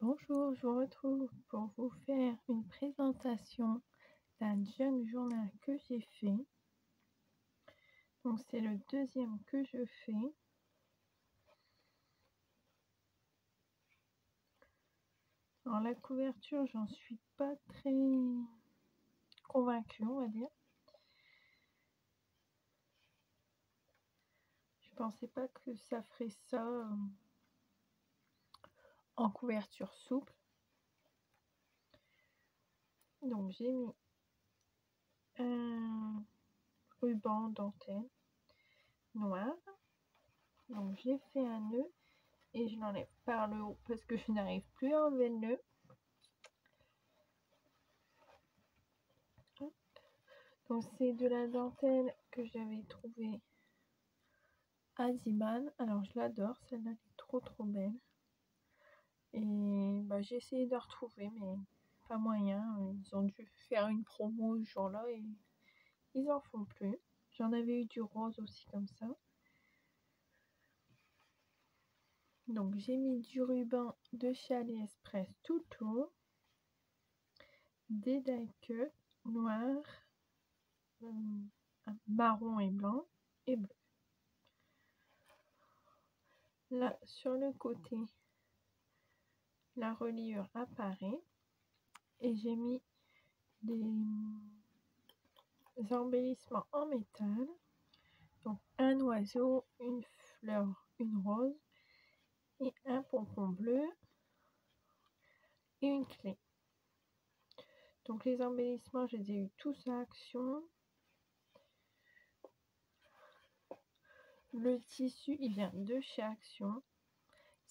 Bonjour, je vous retrouve pour vous faire une présentation d'un junk journal que j'ai fait. Donc c'est le deuxième que je fais. Alors la couverture, j'en suis pas très convaincue, on va dire. Je pensais pas que ça ferait ça en couverture souple. Donc j'ai mis un ruban dentelle noir. Donc j'ai fait un nœud et je l'enlève par le haut parce que je n'arrive plus à enlever le nœud. Donc c'est de la dentelle que j'avais trouvée à Ziman. Alors je l'adore, celle-là elle est trop belle. Et j'ai essayé de retrouver mais pas moyen. Ils ont dû faire une promo ce jour-là et ils en font plus. J'en avais eu du rose aussi comme ça. Donc j'ai mis du ruban de chez AliExpress tout autour, des die cut noirs, marron et blanc et bleu. Là sur le côté, la reliure apparaît et j'ai mis des embellissements en métal. Donc un oiseau, une fleur, une rose et un pompon bleu et une clé. Donc les embellissements, je les ai eu tous à Action. Le tissu, il vient de chez Action.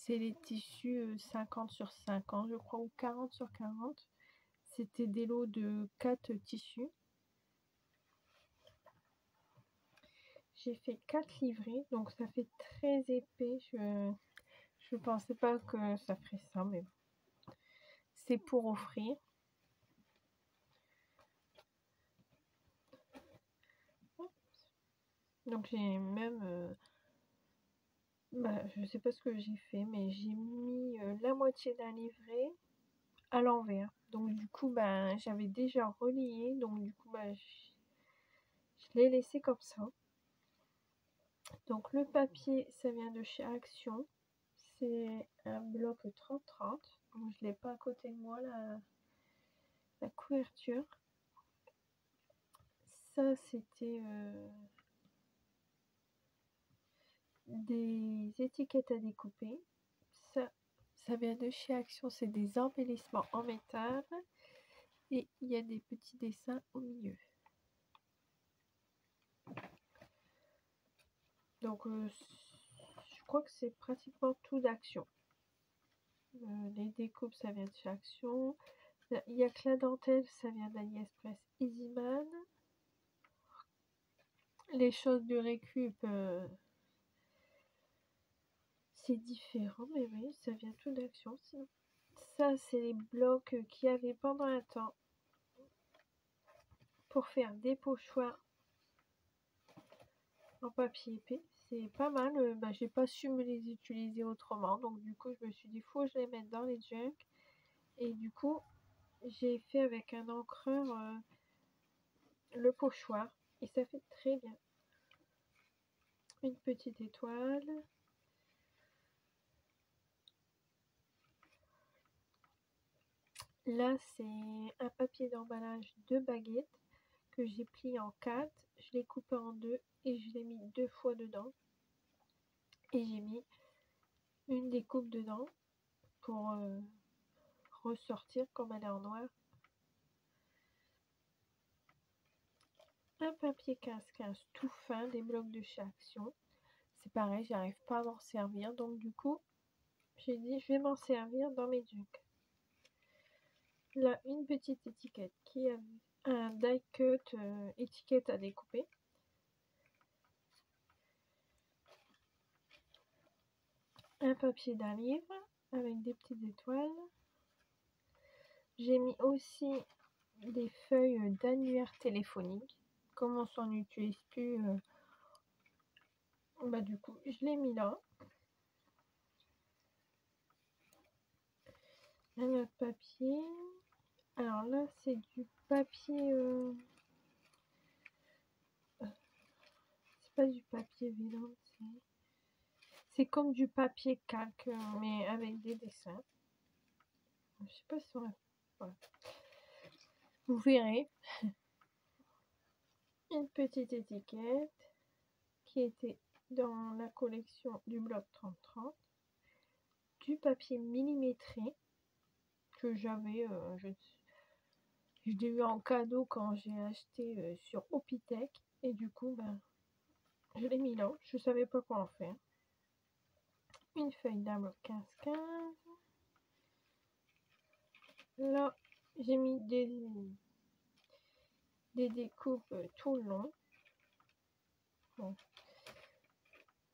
C'est les tissus 50 sur 50, je crois, ou 40 sur 40. C'était des lots de 4 tissus. J'ai fait 4 livrets, donc ça fait très épais. Je pensais pas que ça ferait ça, mais bon. C'est pour offrir. Donc j'ai même, je sais pas ce que j'ai fait, mais j'ai mis la moitié d'un livret à l'envers. Donc du coup, j'avais déjà relié, donc du coup, je l'ai laissé comme ça. Donc le papier, ça vient de chez Action. C'est un bloc 30-30. Donc je l'ai pas à côté de moi, la couverture. Ça, c'était des étiquettes à découper. Ça vient de chez Action, c'est des embellissements en métal et il y a des petits dessins au milieu. Donc je crois que c'est pratiquement tout d'Action. Les découpes, ça vient de chez Action. Il n'y a que la dentelle, ça vient d'AliExpress Easyman. Les choses de récup, c'est différent, mais oui, ça vient tout d'Action. Ça, c'est les blocs qu'il y avait pendant un temps pour faire des pochoirs en papier épais. C'est pas mal. J'ai pas su me les utiliser autrement. Donc, du coup, je me suis dit, faut que je les mette dans les junk. Et du coup, j'ai fait avec un encreur le pochoir. Et ça fait très bien. Une petite étoile. Là, c'est un papier d'emballage de baguettes que j'ai plié en 4. Je l'ai coupé en 2 et je l'ai mis 2 fois dedans. Et j'ai mis une découpe dedans pour ressortir comme elle est en noir. Un papier 15-15 tout fin, des blocs de chez Action. C'est pareil, j'arrive pas à m'en servir. Donc du coup, j'ai dit je vais m'en servir dans mes junks. Là, une petite étiquette qui a un die cut étiquette à découper. Un papier d'un livre avec des petites étoiles. J'ai mis aussi des feuilles d'annuaire téléphonique. Comme on s'en utilise plus, du coup, je l'ai mis là. un autre papier. Alors là, c'est du papier... c'est pas du papier vélo, c'est comme du papier calque, mais avec des dessins. Je sais pas si on va... Voilà. Vous verrez. Une petite étiquette qui était dans la collection du bloc 3030. Du papier millimétré que j'avais, je l'ai eu en cadeau quand j'ai acheté sur Opitech. Et du coup, ben, je l'ai mis là. Je savais pas quoi en faire. Une feuille d'arbre 15-15. Là, j'ai mis des découpes tout le long. Bon,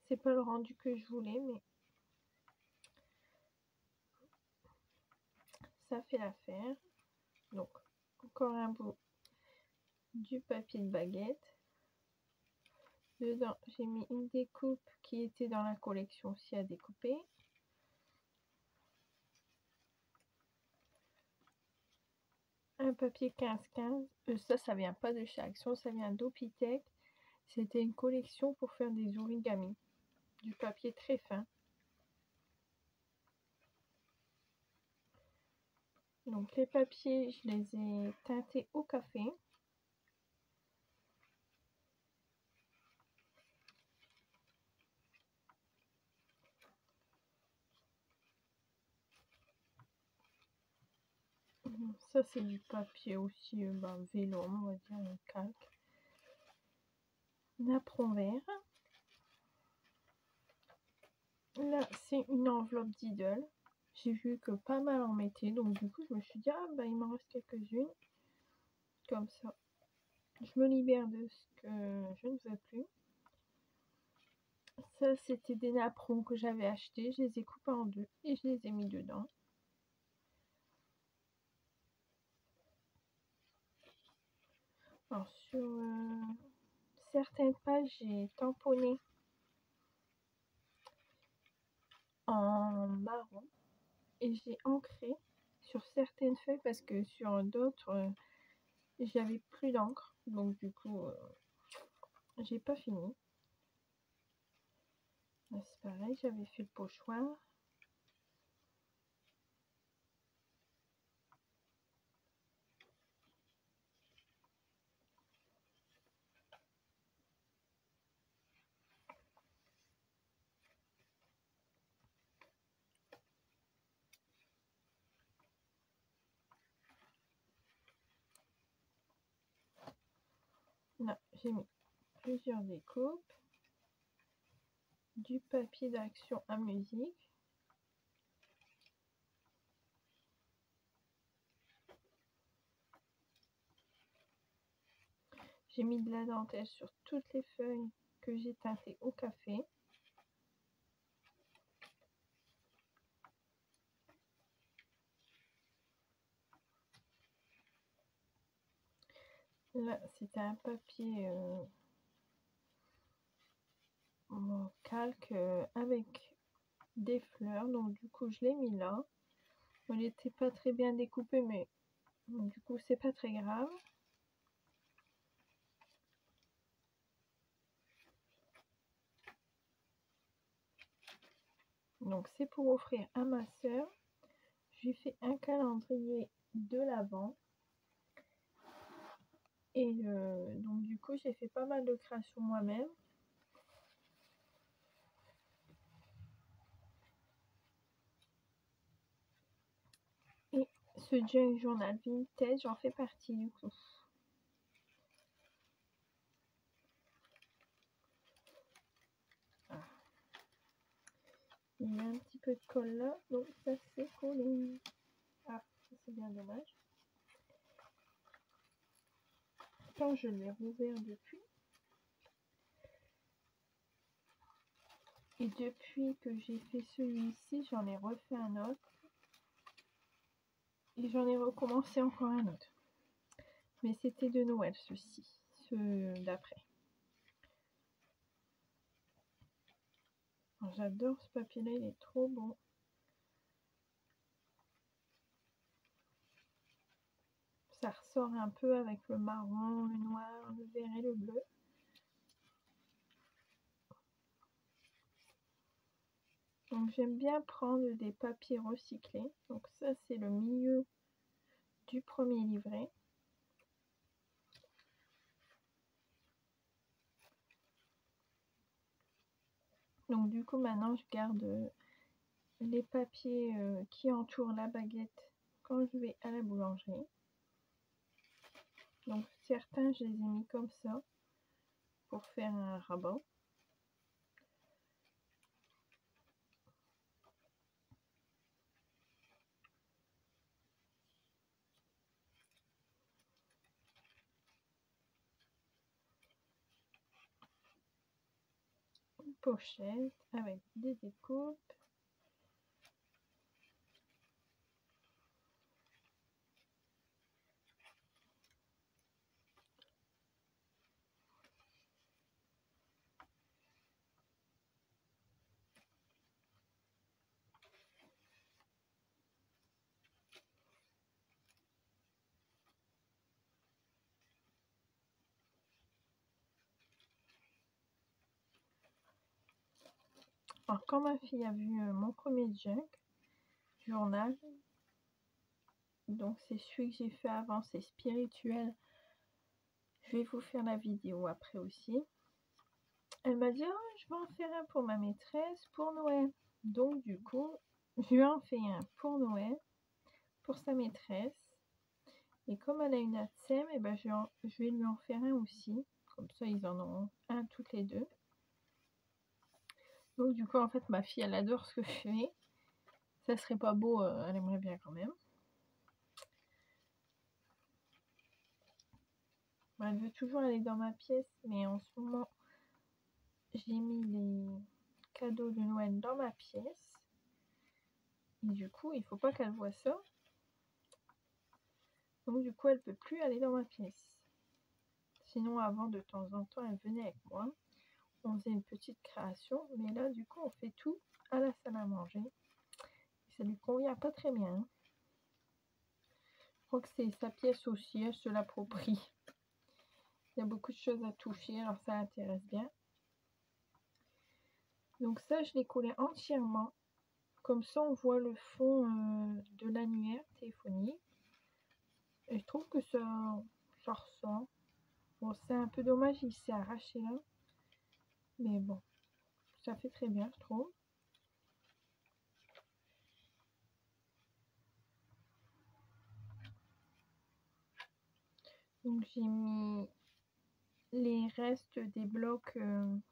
c'est pas le rendu que je voulais, mais ça fait l'affaire. Donc, encore un bout du papier de baguette. Dedans, j'ai mis une découpe qui était dans la collection aussi à découper. Un papier 15-15. Ça vient pas de chez Action, ça vient d'Opitech. C'était une collection pour faire des origamis. Du papier très fin. Donc les papiers, je les ai teintés au café. Ça c'est du papier aussi vélo, on va dire, un calque. Napperon vert. Là c'est une enveloppe Lidl. J'ai vu que pas mal en mettaient, donc du coup je me suis dit il m'en reste quelques-unes. Comme ça, je me libère de ce que je ne veux plus. Ça c'était des napperons que j'avais achetés, je les ai coupés en deux et je les ai mis dedans. Alors sur certaines pages, j'ai tamponné en marron et j'ai ancré sur certaines feuilles parce que sur d'autres, j'avais plus d'encre. Donc du coup, j'ai pas fini. Là, c'est pareil, j'avais fait le pochoir. Là, j'ai mis plusieurs découpes. Du papier d'action à musique. J'ai mis de la dentelle sur toutes les feuilles que j'ai teintées au café. Là, c'était un papier calque avec des fleurs. Donc du coup, je l'ai mis là. Il n'était pas très bien découpé, mais du coup, c'est pas très grave. Donc c'est pour offrir à ma soeur. J'ai fait un calendrier de l'Avent. Et donc du coup, j'ai fait pas mal de créations moi-même. Et ce junk journal vintage, j'en fais partie du coup. Il y a un petit peu de colle là, donc ça s'est collé. Ah, ça c'est bien dommage. Quand je l'ai rouvert depuis. Et depuis que j'ai fait celui-ci, j'en ai refait un autre. Et j'en ai recommencé encore un autre. Mais c'était de Noël ceux-ci, ceux d'après. J'adore ce papier-là, il est trop bon. ça ressort un peu avec le marron, le noir, le vert et le bleu. Donc j'aime bien prendre des papiers recyclés. Donc ça c'est le milieu du premier livret. Donc du coup maintenant je garde les papiers qui entourent la baguette quand je vais à la boulangerie. Donc certains je les ai mis comme ça pour faire un rabat. Une pochette avec des découpes. Alors quand ma fille a vu mon premier junk journal, donc c'est celui que j'ai fait avant, c'est spirituel. Je vais vous faire la vidéo après aussi. Elle m'a dit oh, je vais en faire un pour ma maîtresse pour Noël. Donc du coup, je lui en fais un pour Noël, pour sa maîtresse. Et comme elle a une ATSEM, et ben je vais lui en faire un aussi. Comme ça, ils en ont un toutes les deux. Donc du coup, en fait, ma fille, elle adore ce que je fais. Ça serait pas beau, elle aimerait bien quand même. Bon, elle veut toujours aller dans ma pièce, mais en ce moment, j'ai mis les cadeaux de Noël dans ma pièce. Et du coup, il faut pas qu'elle voie ça. Donc du coup, elle peut plus aller dans ma pièce. Sinon, avant, de temps en temps, elle venait avec moi. On faisait une petite création. Mais là, du coup, on fait tout à la salle à manger. Et ça lui convient pas très bien. Je crois que c'est sa pièce aussi. Elle se l'approprie. Il y a beaucoup de choses à toucher. Alors ça l'intéresse bien. Donc ça, je l'ai collé entièrement. Comme ça, on voit le fond de l'annuaire téléphonique. Et je trouve que ça ressort. Bon, c'est un peu dommage, il s'est arraché là. Mais bon, ça fait très bien, je trouve. Donc j'ai mis les restes des blocs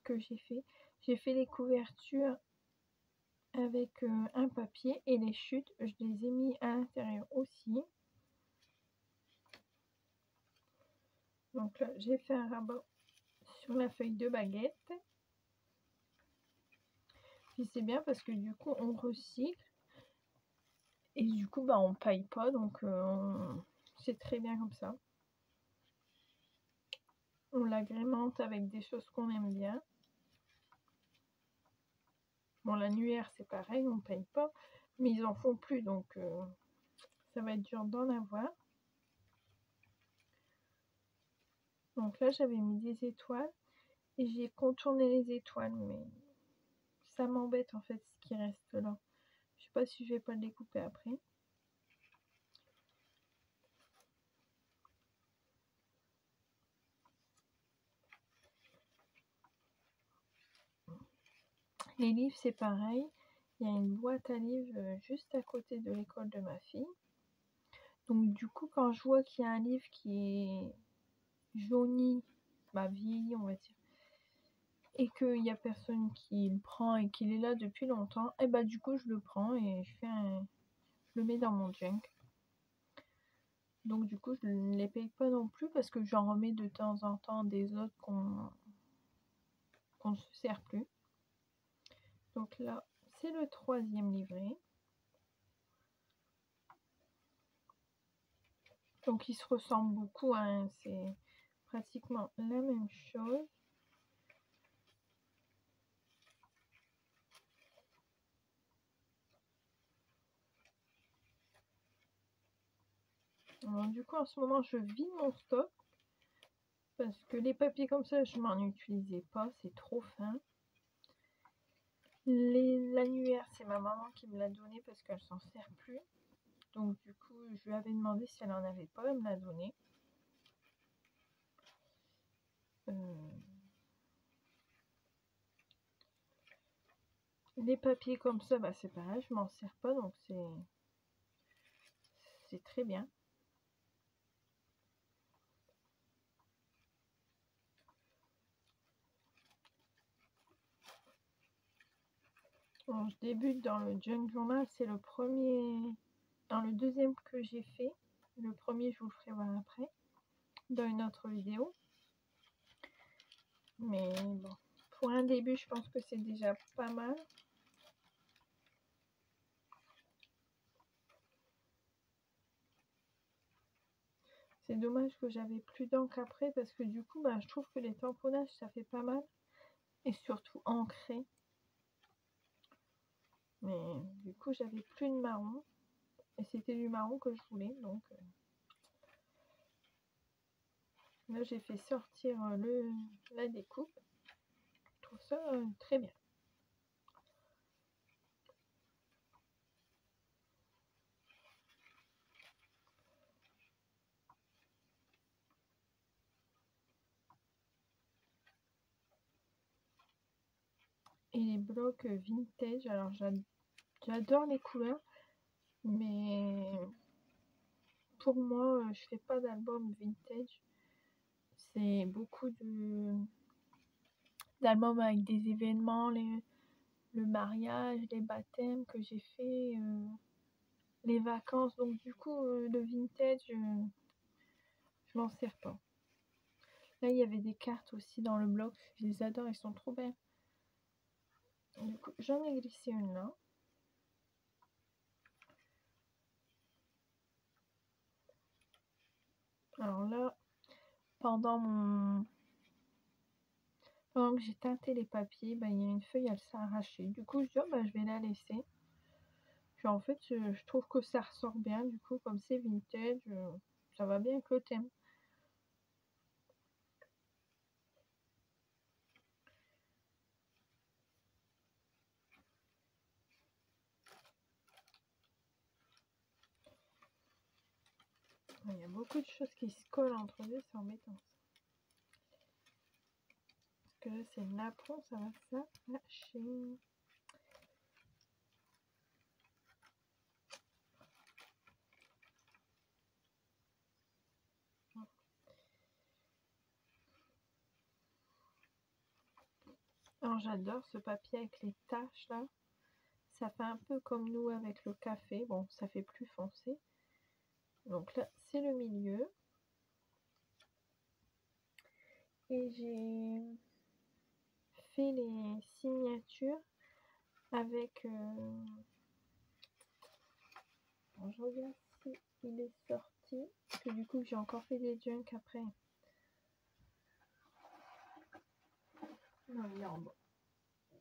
que j'ai fait. J'ai fait les couvertures avec un papier et les chutes, je les ai mis à l'intérieur aussi. Donc là, j'ai fait un rabat sur la feuille de baguette. Puis c'est bien parce que du coup, on recycle. Et du coup, bah, on paye pas. Donc, c'est très bien comme ça. On l'agrémente avec des choses qu'on aime bien. Bon, l'annuaire, c'est pareil, on paye pas. Mais ils en font plus. Donc, ça va être dur d'en avoir. Donc là, j'avais mis des étoiles. Et j'ai contourné les étoiles. Mais ça m'embête en fait ce qui reste là. Je sais pas si je vais pas le découper après. Les livres, c'est pareil. Il y a une boîte à livres juste à côté de l'école de ma fille. Donc du coup, quand je vois qu'il y a un livre qui est jauni, bah vieilli on va dire, et qu'il n'y a personne qui le prend et qu'il est là depuis longtemps, et bah du coup je le prends et je le mets dans mon junk. Donc du coup je ne les paye pas non plus parce que j'en remets de temps en temps des autres qu'on ne se sert plus. Donc là, c'est le 3e livret. Donc ils se ressemblent beaucoup, hein, c'est pratiquement la même chose. Alors, du coup, en ce moment, je vide mon stock. Parce que les papiers comme ça, je m'en utilisais pas. C'est trop fin. L'annuaire, c'est ma maman qui me l'a donné parce qu'elle s'en sert plus. Donc, du coup, je lui avais demandé si elle en avait pas. Elle me l'a donné. Les papiers comme ça, bah, c'est pareil, je m'en sers pas, donc c'est très bien. Bon, je débute dans le Junk Journal, c'est le premier, dans le deuxième que j'ai fait. Le premier, je vous le ferai voir après, dans une autre vidéo. Mais bon, pour un début, je pense que c'est déjà pas mal. C'est dommage que j'avais plus d'encre après parce que du coup, bah, je trouve que les tamponnages, ça fait pas mal. Et surtout ancré. Mais du coup, j'avais plus de marron. Et c'était du marron que je voulais. Donc là, j'ai fait sortir la découpe. Je trouve ça très bien. Et les blocs vintage, alors j'adore les couleurs, mais pour moi, je fais pas d'album vintage. C'est beaucoup d'albums avec des événements, le mariage, les baptêmes que j'ai fait, les vacances. Donc du coup, le vintage, je m'en sers pas. Là, il y avait des cartes aussi dans le bloc. Je les adore, ils sont trop belles. Du coup, j'en ai glissé une là. Alors là, pendant que j'ai teinté les papiers, bah, il y a une feuille, elle s'est arrachée. Du coup, je dis, oh, bah, je vais la laisser. Puis en fait, je trouve que ça ressort bien. Du coup, comme c'est vintage, ça va bien avec le thème. Il y a beaucoup de choses qui se collent entre eux, c'est embêtant. Parce que là, c'est le napperon, ça va s'arracher. Alors j'adore ce papier avec les taches là. Ça fait un peu comme nous avec le café. Bon, ça fait plus foncé. Donc là, c'est le milieu. Et j'ai fait les signatures avec... Alors, je regarde si il est sorti. Parce que du coup, j'ai encore fait des junk après. Non, il est en bas.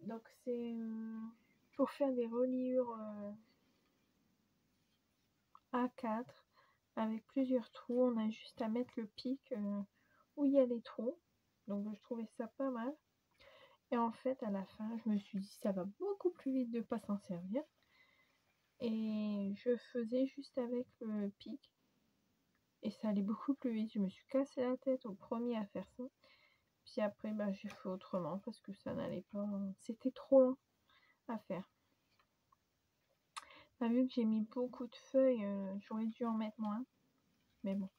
Donc c'est pour faire des reliures A4 avec plusieurs trous. On a juste à mettre le pic où il y a les trous. Donc je trouvais ça pas mal. Et en fait, à la fin, je me suis dit ça va beaucoup plus vite de ne pas s'en servir. Et je faisais juste avec le pic. Et ça allait beaucoup plus vite. Je me suis cassé la tête au premier à faire ça. Puis après, bah, j'ai fait autrement parce que ça n'allait pas. C'était trop long à faire. Bah, vu que j'ai mis beaucoup de feuilles, j'aurais dû en mettre moins. Mais bon,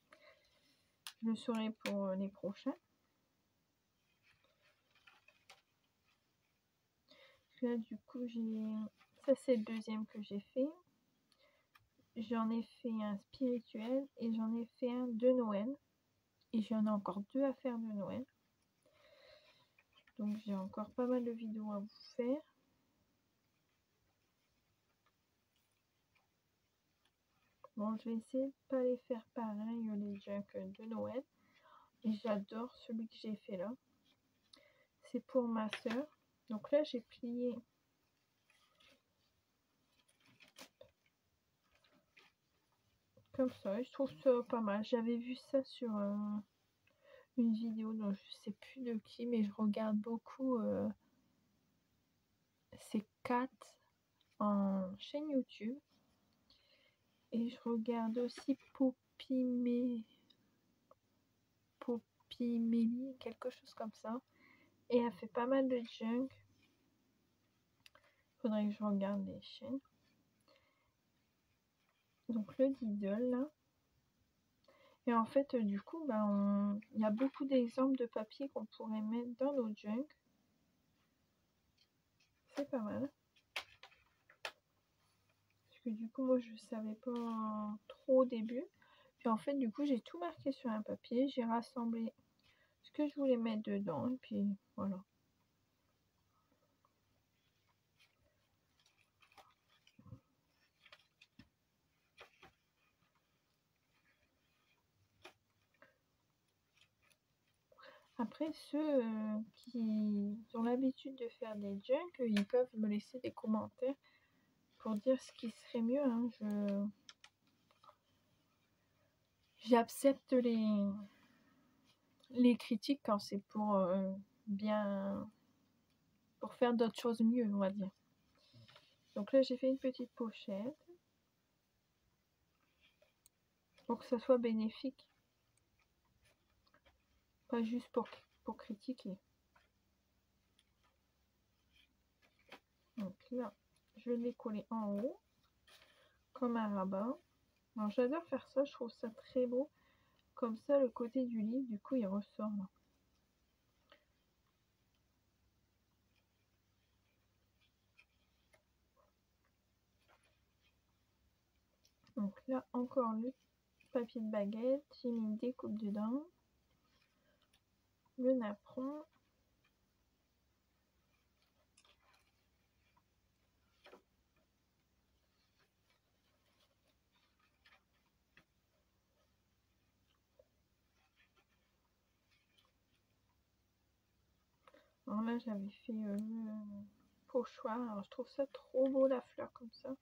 je le saurai pour les prochains. Là, du coup, ça c'est le deuxième que j'ai fait. J'en ai fait un spirituel et j'en ai fait un de Noël. Et j'en ai encore deux à faire de Noël. Donc j'ai encore pas mal de vidéos à vous faire. Bon, je vais essayer de pas les faire pareil, les junk de Noël. Et j'adore celui que j'ai fait là. C'est pour ma soeur. Donc là, j'ai plié comme ça, et je trouve ça pas mal. J'avais vu ça sur une vidéo dont je sais plus de qui, mais je regarde beaucoup ces Kat en chaîne YouTube. Et je regarde aussi Poppy quelque chose comme ça. Et elle fait pas mal de junk. Faudrait que je regarde les chaînes. Donc le Diddle là. Et en fait, du coup, il y a beaucoup d'exemples de papier qu'on pourrait mettre dans nos junk. C'est pas mal. Parce que du coup, moi, je savais pas trop au début. Puis en fait, du coup, j'ai tout marqué sur un papier. J'ai rassemblé ce que je voulais mettre dedans. Et puis, voilà. Après, ceux qui ont l'habitude de faire des junks, ils peuvent me laisser des commentaires pour dire ce qui serait mieux. Hein. J'accepte les critiques quand c'est pour bien, pour faire d'autres choses mieux, on va dire. Donc là, j'ai fait une petite pochette pour que ça soit bénéfique, pas juste pour critiquer. Donc là, je vais les coller en haut, comme un rabat. Alors j'adore faire ça, je trouve ça très beau. Comme ça, le côté du livre, du coup, il ressort là. Donc là, encore le papier de baguette, j'ai mis une découpe dedans, le napperon. Alors là, j'avais fait le pochoir. Alors je trouve ça trop beau, la fleur comme ça.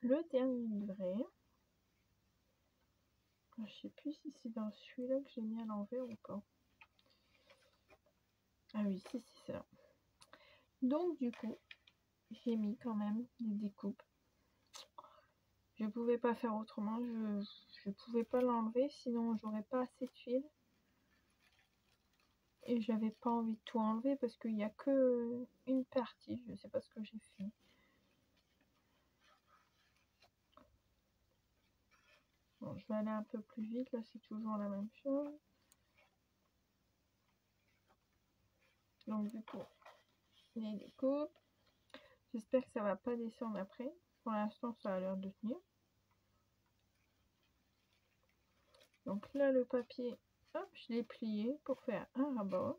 Le dernier livret. Je sais plus si c'est dans celui-là que j'ai mis à l'envers ou pas. Ah oui, si, c'est là. Donc du coup, j'ai mis quand même des découpes. Je pouvais pas faire autrement, je pouvais pas l'enlever, sinon j'aurais pas assez de fil. Et j'avais pas envie de tout enlever parce qu'il n'y a que une partie, je sais pas ce que j'ai fait. Bon, je vais aller un peu plus vite, là c'est toujours la même chose. Donc du coup, les découpes. J'espère que ça va pas descendre après. Pour l'instant, ça a l'air de tenir. Donc là, le papier, hop, je l'ai plié pour faire un rabat.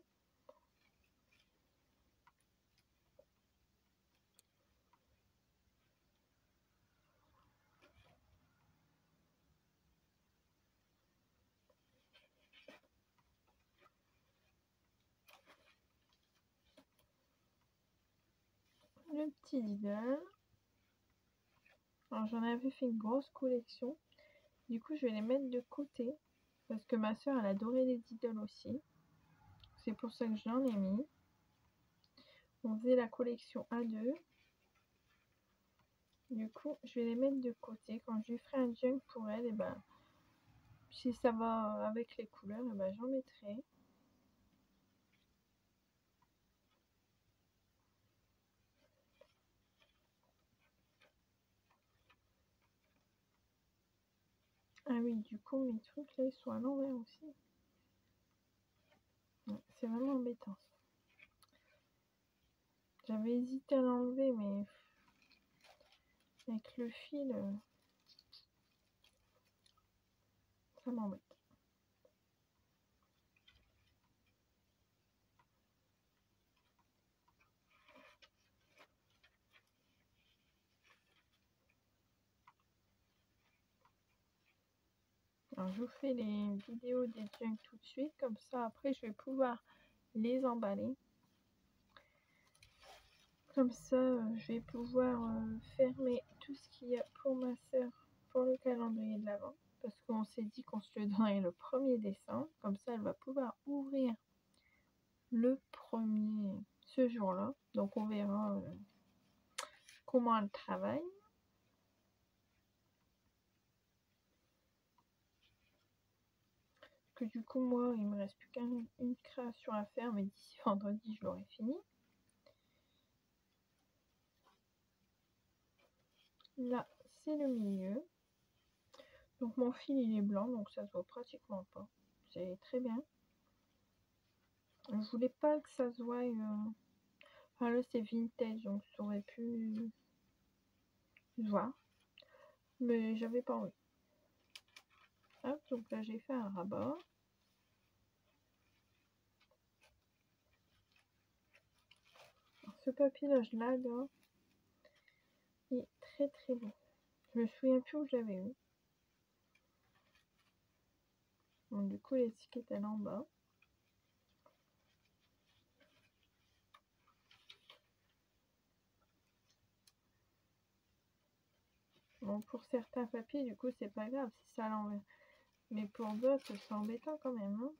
Le petit Diddle. Alors j'en avais fait une grosse collection. Du coup, je vais les mettre de côté. Parce que ma soeur, elle adorait les Diddle aussi. C'est pour ça que j'en ai mis. On faisait la collection A2. Du coup, je vais les mettre de côté. Quand je lui ferai un junk pour elle, et ben, si ça va avec les couleurs, et ben, j'en mettrai. Ah oui, du coup, mes trucs là, ils sont à l'envers aussi. Ouais, c'est vraiment embêtant. J'avais hésité à l'enlever, mais avec le fil, ça m'embête. Alors je vous fais les vidéos des junks tout de suite, comme ça après je vais pouvoir les emballer. Comme ça je vais pouvoir fermer tout ce qu'il y a pour ma soeur pour le calendrier de l'Avent. Parce qu'on s'est dit qu'on se le donnerait le 1er décembre. Comme ça elle va pouvoir ouvrir le 1er ce jour-là. Donc on verra comment elle travaille. Que du coup moi il me reste plus qu'une création à faire, mais d'ici vendredi je l'aurai fini. Là c'est le milieu, donc mon fil il est blanc donc ça se voit pratiquement pas, c'est très bien. Je voulais pas que ça se voie, enfin là c'est vintage donc ça aurait pu se voir, mais j'avais pas envie. Hop, donc là j'ai fait un rabat. Alors, ce papier là je l'adore, il est très très beau. Je me souviens plus où je l'avais eu. Donc du coup l'étiquette elle est en bas. Bon, pour certains papiers du coup c'est pas grave si ça l'envers, mais pour d'autres c'est embêtant quand même, hein.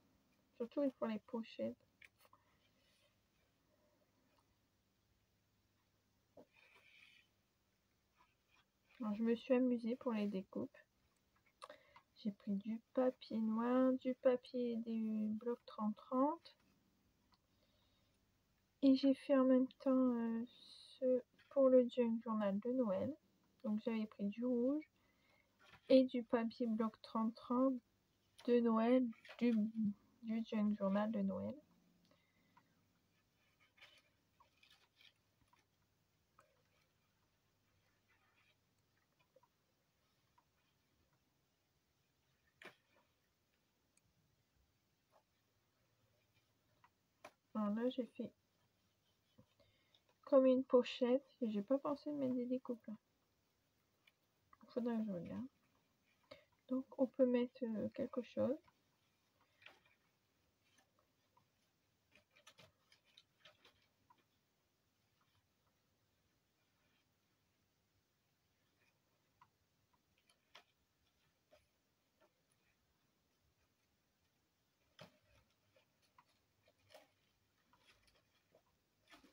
Surtout pour les pochettes. Alors, je me suis amusée pour les découpes. J'ai pris du papier noir, du papier du bloc 30-30. Et j'ai fait en même temps ce pour le junk journal de Noël. Donc j'avais pris du rouge et du papier bloc 30-30 de Noël, du junk journal de Noël. Alors là j'ai fait comme une pochette et j'ai pas pensé de mettre des découpes là. Faudrait que je regarde. Donc on peut mettre quelque chose.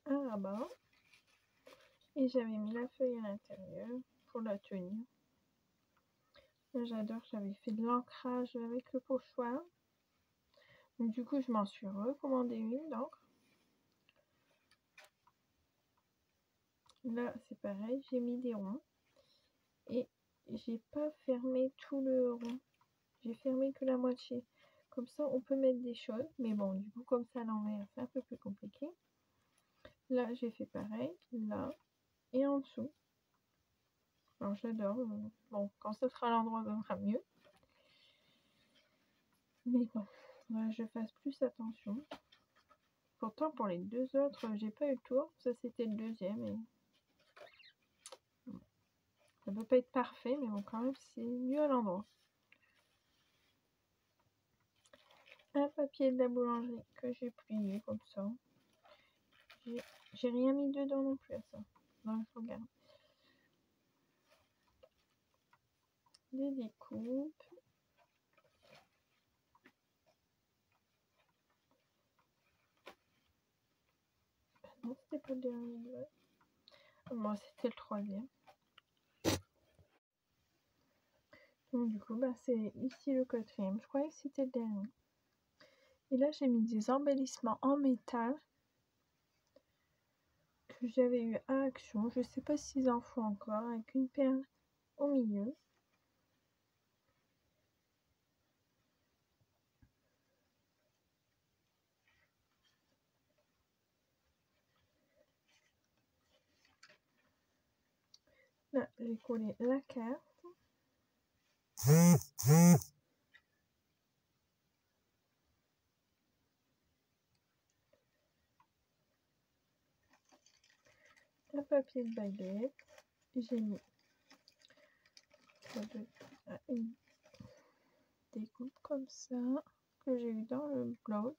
Un rabat. Et j'avais mis la feuille à l'intérieur pour la tenue. J'adore, j'avais fait de l'ancrage avec le pochoir. Donc du coup, je m'en suis recommandé une d'encre. Là, c'est pareil, j'ai mis des ronds. Et j'ai pas fermé tout le rond. J'ai fermé que la moitié. Comme ça, on peut mettre des choses. Mais bon, du coup, comme ça à l'envers, c'est un peu plus compliqué. Là, j'ai fait pareil. Là et en dessous. Alors, j'adore. Bon, quand ce sera à l'endroit, ça sera mieux. Mais bon, je fasse plus attention. Pourtant, pour les deux autres, j'ai pas eu le tour. Ça, c'était le deuxième. Et... ça peut pas être parfait, mais bon, quand même, c'est mieux à l'endroit. Un papier de la boulangerie que j'ai plié comme ça. J'ai rien mis dedans non plus à ça. Donc, je regarde. Des découpes. Non, c'était pas le dernier. Moi, c'était le troisième. Donc, du coup, bah, c'est ici le quatrième. Je croyais que c'était le dernier. Et là, j'ai mis des embellissements en métal que j'avais eu à Action. Je sais pas s'ils en font encore, avec une perle au milieu. Là, j'ai collé la carte. Un papier de baguette. J'ai mis des découpe comme ça, que j'ai eu dans le blog.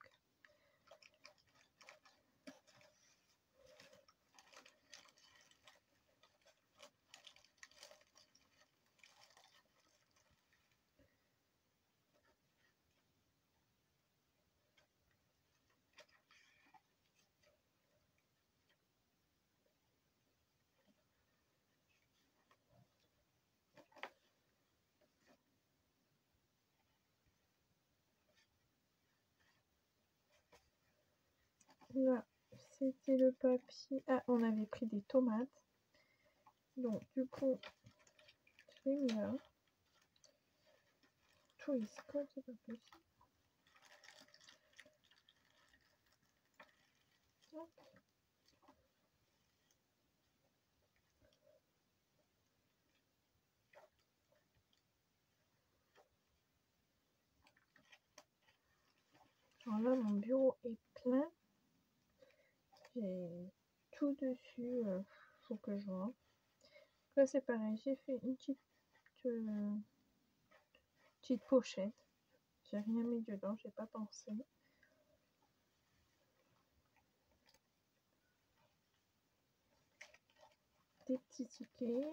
Là, c'était le papier. Ah, on avait pris des tomates. Donc, du coup, je l'ai mis là. Twist, comme c'est pas possible. Hop. Alors là, mon bureau est plein. J'ai tout dessus. Faut que je vois. Là, c'est pareil. J'ai fait une petite pochette. J'ai rien mis dedans. J'ai pas pensé. Des petits tickets.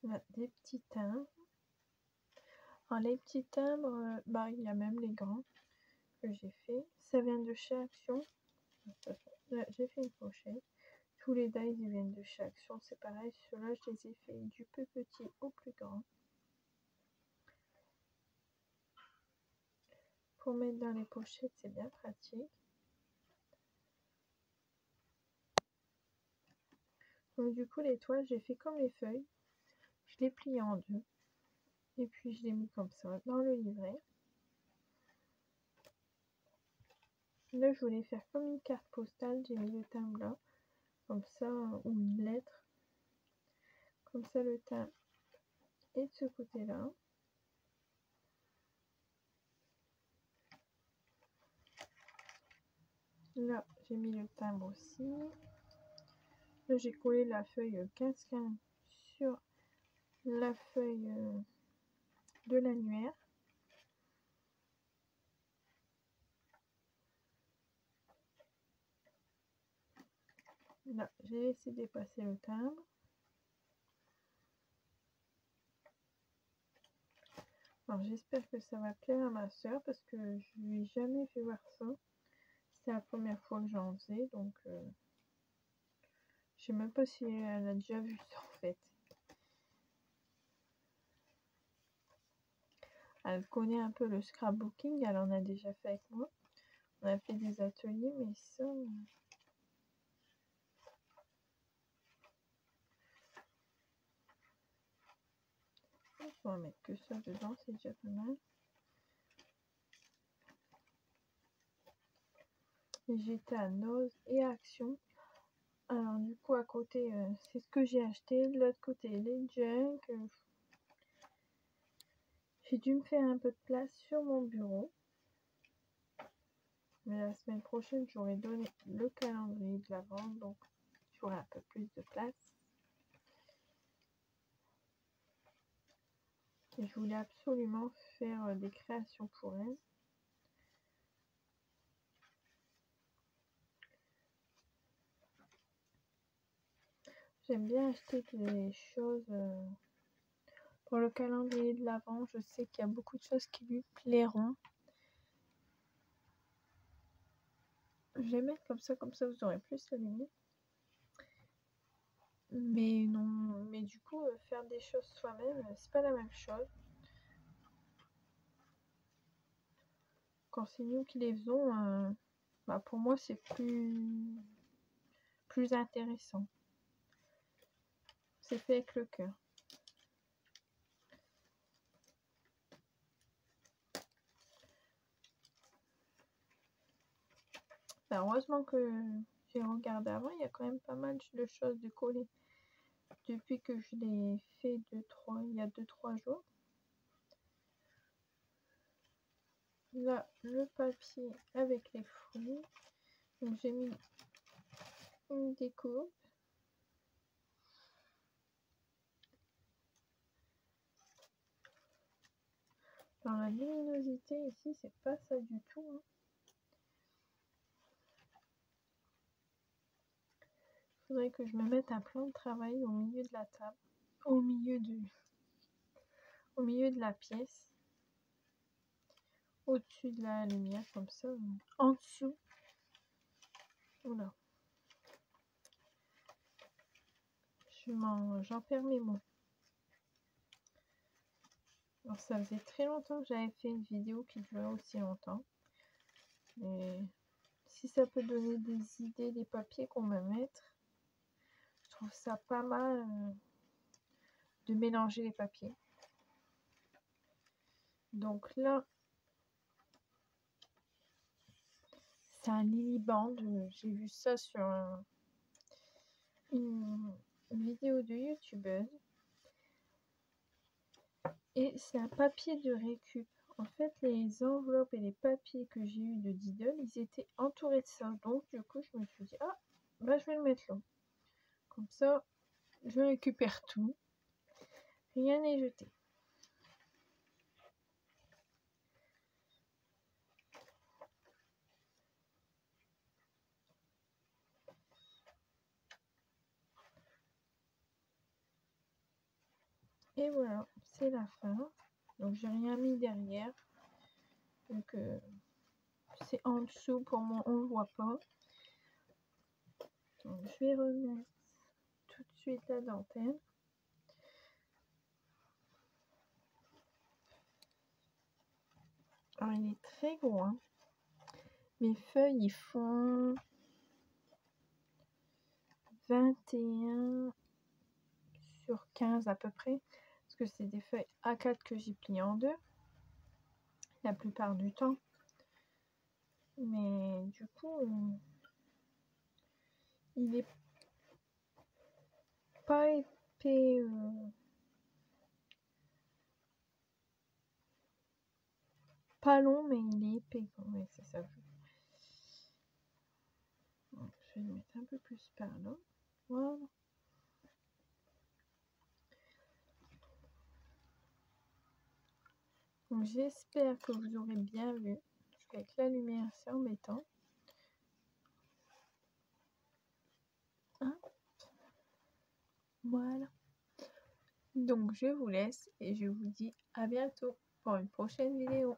Là, des petits timbres. Alors, les petits timbres, bah, il y a même les grands que j'ai fait. Ça vient de chez Action. Là, j'ai fait une pochette. Tous les dies ils viennent de chez Action. C'est pareil. Ceux-là, je les ai fait du plus petit au plus grand. Pour mettre dans les pochettes, c'est bien pratique. Donc, du coup, les toiles, j'ai fait comme les feuilles. Je les plie en deux. Et puis, je les mis comme ça dans le livret. Là, je voulais faire comme une carte postale. J'ai mis le timbre là. Comme ça, ou une lettre. Comme ça, le timbre est de ce côté-là. Là, j'ai mis le timbre aussi. Là, j'ai collé la feuille 15-15 sur la feuille de l'annuaire. Là, j'ai laissé dépasser le timbre. Alors, j'espère que ça va plaire à ma soeur parce que je lui ai jamais fait voir ça. C'est la première fois que j'en faisais, donc je sais même pas si elle a déjà vu ça en fait. Elle connaît un peu le scrapbooking, elle en a déjà fait avec moi. On a fait des ateliers, mais ça... On va mettre que ça dedans, c'est déjà pas mal. J'étais à Noz et à Action. Alors du coup à côté, c'est ce que j'ai acheté. De l'autre côté, les junk. J'ai dû me faire un peu de place sur mon bureau. Mais la semaine prochaine, j'aurai donné le calendrier de la vente, donc j'aurai un peu plus de place. Et je voulais absolument faire des créations pour elle. J'aime bien acheter des choses pour le calendrier de l'Avent. Je sais qu'il y a beaucoup de choses qui lui plairont. Je vais mettre comme ça vous aurez plus à l'aimer. Mais non, mais du coup, faire des choses soi-même, c'est pas la même chose. Quand c'est nous qui les faisons, bah pour moi, c'est plus intéressant. C'est fait avec le cœur. Ben, heureusement que j'ai regardé avant, il y a quand même pas mal de choses de coller depuis que je l'ai fait il y a 2-3 jours. Là, le papier avec les fruits. Donc j'ai mis une découpe. Alors la luminosité ici, c'est pas ça du tout. Hein. Faudrait que je me mette un plan de travail au milieu de la table, au milieu de la pièce, au-dessus de la lumière comme ça, en dessous. Oula. J'en perds mes mots. Alors ça faisait très longtemps que j'avais fait une vidéo qui durait aussi longtemps. Mais si ça peut donner des idées des papiers qu'on va mettre, je trouve ça pas mal de mélanger les papiers. Donc là, c'est un Liliband. J'ai vu ça sur une vidéo de youtubeuse. Et c'est un papier de récup. En fait, les enveloppes et les papiers que j'ai eu de Diddle, ils étaient entourés de ça. Donc, du coup, je me suis dit, ah, bah, je vais le mettre là. Comme ça, je récupère tout. Rien n'est jeté. Et voilà, c'est la fin. Donc, j'ai rien mis derrière. Donc, c'est en dessous. Pour moi, on le voit pas. Donc, je vais remettre tout de suite la dentelle. Alors, il est très gros. Hein. Mes feuilles, ils font 21 sur 15 à peu près. Parce que c'est des feuilles A4 que j'ai pliées en deux. La plupart du temps. Mais du coup, il est pas épais. Pas long, mais il est épais. Ouais, c'est ça. Donc, je vais le mettre un peu plus par là. Voilà. Donc, j'espère que vous aurez bien vu. Parce qu'avec la lumière, c'est embêtant. Hein? Voilà. Donc, je vous laisse et je vous dis à bientôt pour une prochaine vidéo.